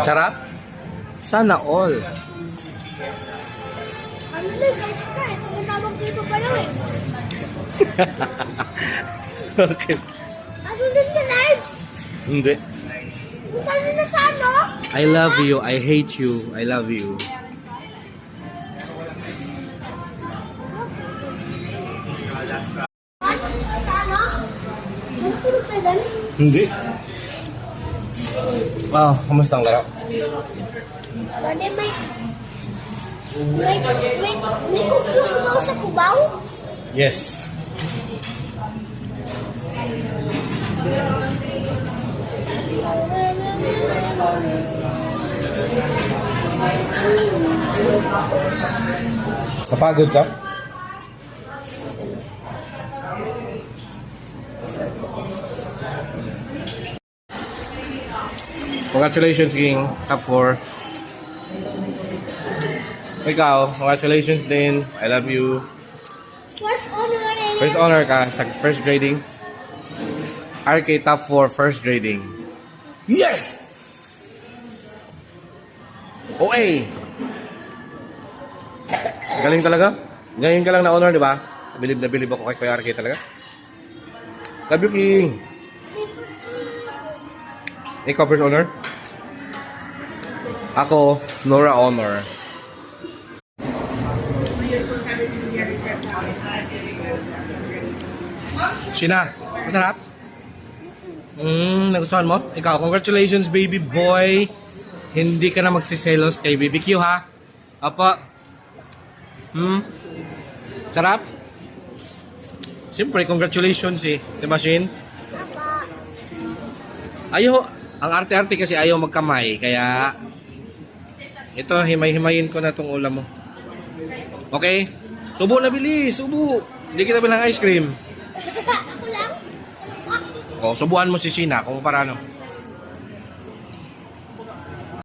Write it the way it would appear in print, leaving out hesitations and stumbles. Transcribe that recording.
Sarap? Sana all. Ano na, guys ka eh. Kung tawag dito pa lang eh. Okay. Ano din sa live? Hindi. Ano na sa ano? I love you. I hate you. I love you. Ano sa ano? Ano puro ka lang? Hindi. Wow, kamusta ang laro? Pwede may kumpyo kumaw sa kubaw? Yes. Kapagod ka? Congratulations, King. Top 4. Ikaw, congratulations din. I love you. First honor eh. First honor ka sa first grading. RK top 4 first grading. Yes! OA! Galing talaga. Ngayon ka lang na honor, di ba? Bilib na bilib ako kay Kuya RK talaga. Love you, King. Ikaw first honor? Ako, Nora honor. Sina, masarap? Nagustuhan mo? Ikaw, congratulations baby boy. Hindi ka na magsiselos kay BBQ ha? Apa? Sarap? Siyempre, congratulations eh. Diba, Shin? Ayaw, ang arte-arte kasi ayaw magkamay. Kaya, ito, himay-himayin ko na tong ulam mo. Okay? Subo na bilis, subo. Hindi kita bilang ice cream. Ako lang? O, subuhan mo si Sina kung paano.